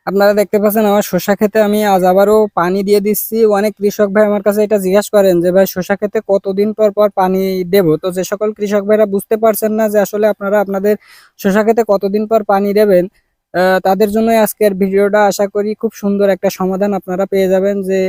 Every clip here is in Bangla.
আপনারা দেখতে পাচ্ছেন আমার শসা ক্ষেতে আমি আজ আবারও পানি দিয়ে দিচ্ছি। অনেক কৃষক ভাই আমার কাছে এটা জিজ্ঞাসা করেন যে ভাই শসা ক্ষেতে কতদিন পর পর পানি দেব। তো যে সকল কৃষক ভাইরা বুঝতে পারছেন না যে আসলে আপনারা আপনাদের শসা ক্ষেতে কতদিন পর পানি দেবেন, তাদের জন্য আজকের ভিডিওটা। আশা করি খুব সুন্দর একটা সমাধান আপনারা পেয়ে যাবেন যে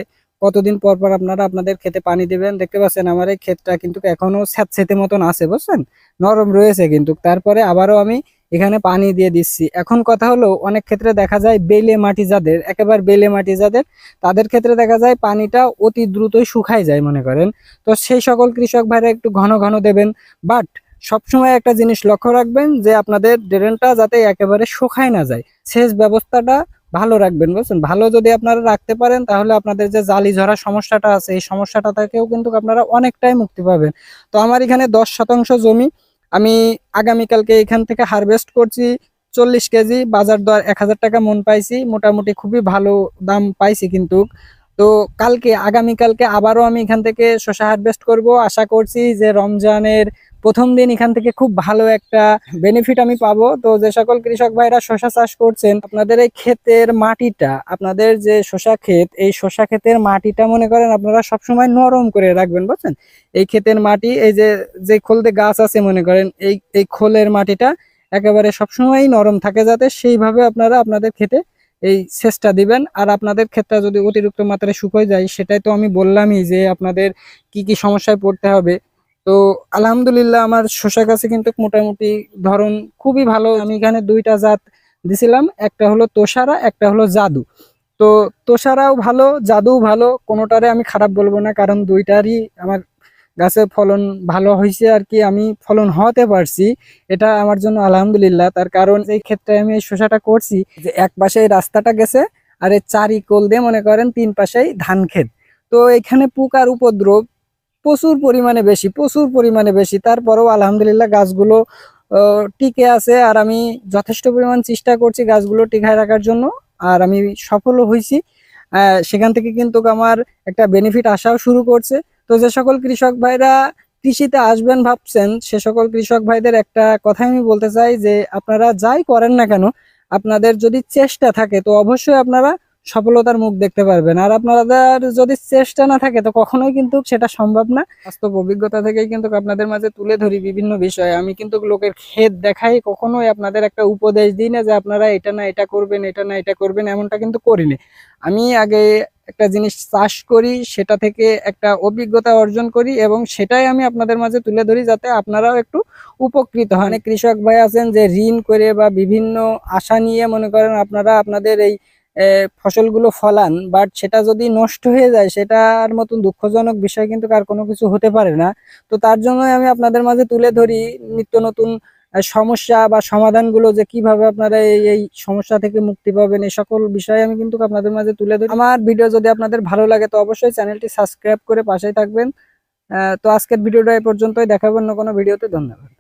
কতদিন পর পর আপনারা আপনাদের ক্ষেতে পানি দিবেন। দেখতে পাচ্ছেন আমার এই ক্ষেতটা কিন্তু এখনো স্যাঁতসেঁতে মতন আছে, বুঝছেন, নরম রয়েছে, কিন্তু তারপরে আবারও আমি এখানে পানি দিয়ে দিচ্ছি। এখন কথা হলো, অনেক ক্ষেত্রে দেখা যায় বেলে মাটি যাদের, একেবারে বেলে মাটি যাদের, তাদের ক্ষেত্রে দেখা যায় পানিটা অতি দ্রুতই শুকায় যায় মনে করেন। তো সেই সকল কৃষক ভাইরা একটু ঘন ঘন দেবেন। বাট সবসময় একটা জিনিস লক্ষ্য রাখবেন যে আপনাদের ড্রেনটা যাতে একেবারে শুকায় না যায়, সেচ ব্যবস্থাটা ভালো রাখবেন, বুঝছেন। ভালো যদি আপনারা রাখতে পারেন তাহলে আপনাদের যে জালি ঝরা সমস্যাটা আছে এই সমস্যাটা থেকেও কিন্তু আপনারা অনেকটাই মুক্তি পাবেন। তো আমার এখানে 10 শতাংশ জমি, আমি আগামীকালকে এখান থেকে হারভেস্ট করছি 40 কেজি। বাজার দর 1000 টাকা মন পাইছি, মোটামুটি খুবই ভালো দাম পাইছি কিন্তু। তো আগামীকালকে আবারও আমি এখান থেকে শসা হারভেস্ট করব। আশা করছি যে রমজানের প্রথম দিন এখান থেকে খুব ভালো একটা বেনিফিট আমি পাবো। তো যে সকল কৃষক ভাইরা শসা চাষ করছেন, আপনাদের এই ক্ষেতের মাটিটা, আপনাদের যে শসা ক্ষেত, এই শসা ক্ষেতের মাটিটা মনে করেন আপনারা সবসময় নরম করে রাখবেন, বুঝছেন। এই ক্ষেতের মাটি, এই যে যে খোলতে গাছ আছে মনে করেন, এই এই খোলের মাটিটা একেবারে সবসময় নরম থাকে, যাতে সেইভাবে আপনারা আপনাদের ক্ষেতে এই সেচটা দিবেন। আর আপনাদের ক্ষেতটা যদি অতিরিক্ত মাত্রায় শুকিয়ে যায়, সেটাই তো আমি বললামই যে আপনাদের কি কি সমস্যায় পড়তে হবে। তো আলহামদুলিল্লাহ আমার শসা গাছে কিন্তু মোটামুটি ধরন খুবই ভালো। আমি এখানে দুইটা জাত দিছিলাম, একটা হলো তোষারা, একটা হলো জাদু। তো তোষারাও ভালো, জাদুও ভালো, কোনোটারে আমি খারাপ বলবো না, কারণ দুইটারই আমার গাছে ফলন ভালো হয়েছে আর কি, আমি ফলন হতে পারছি, এটা আমার জন্য আলহামদুলিল্লাহ। তার কারণ এই ক্ষেত্রে আমি এই শসাটা করছি যে এক পাশে রাস্তাটা গেছে, আর এই চারিকোল দিয়ে মনে করেন 3 পাশেই ধান ক্ষেত। তো এখানে পোকার উপদ্রব প্রচুর পরিমাণে বেশি, প্রচুর পরিমাণে বেশি। তারপরেও আলহামদুলিল্লাহ গাছগুলো টিকে আছে, আর আমি যথেষ্ট পরিমাণ চেষ্টা করছি গাছগুলো টিকায় রাখার জন্য, আর আমি সফলও হয়েছি। সেখান থেকে কিন্তু আমার একটা বেনিফিট আসাও শুরু করছে। তো যে সকল কৃষক ভাইরা কৃষিতে আসবেন ভাবছেন, সে সকল কৃষক ভাইদের একটা কথাই আমি বলতে চাই যে আপনারা যাই করেন না কেন, আপনাদের যদি চেষ্টা থাকে তো অবশ্যই আপনারা সফলতার মুখ দেখতে পারবেন। আর আপনাদের যদি চেষ্টা না থাকে তো কখনোই কিন্তু সেটা সম্ভব না। বাস্তব অভিজ্ঞতা থেকেই কিন্তু আপনাদের মাঝে তুলে ধরি বিভিন্ন বিষয়। আমি কিন্তু লোকের ক্ষেত দেখাই, কখনোই আপনাদের একটা উপদেশ দিই না যে আপনারা এটা না এটা করবেন, এটা না এটা করবেন, এমনটা কিন্তু করিনি। আমি আগে একটা জিনিস চাষ করি, সেটা থেকে একটা অভিজ্ঞতা অর্জন করি, এবং সেটাই আমি আপনাদের মাঝে তুলে ধরি যাতে আপনারাও একটু উপকৃত হন। অনেক কৃষক ভাই আছেন যে ঋণ করে বা বিভিন্ন আশা নিয়ে মনে করেন আপনারা আপনাদের এই ফসলগুলো ফলান, বাট সেটা যদি নষ্ট হয়ে যায় সেটার মতন দুঃখজনক বিষয় কিন্তু আর কোনো কিছু হতে পারে না। তো তার জন্যই আমি আপনাদের মাঝে তুলে ধরি নিত্য নতুন সমস্যা বা সমাধানগুলো, যে কিভাবে আপনারা এই এই সমস্যা থেকে মুক্তি পাবেন, এই সকল বিষয় আমি কিন্তু আপনাদের মাঝে তুলে ধরি। আমার ভিডিও যদি আপনাদের ভালো লাগে তো অবশ্যই চ্যানেলটি সাবস্ক্রাইব করে পাশেই থাকবেন। তো আজকের ভিডিওটা এই পর্যন্তই, দেখাবো অন্য কোনো ভিডিওতে। ধন্যবাদ।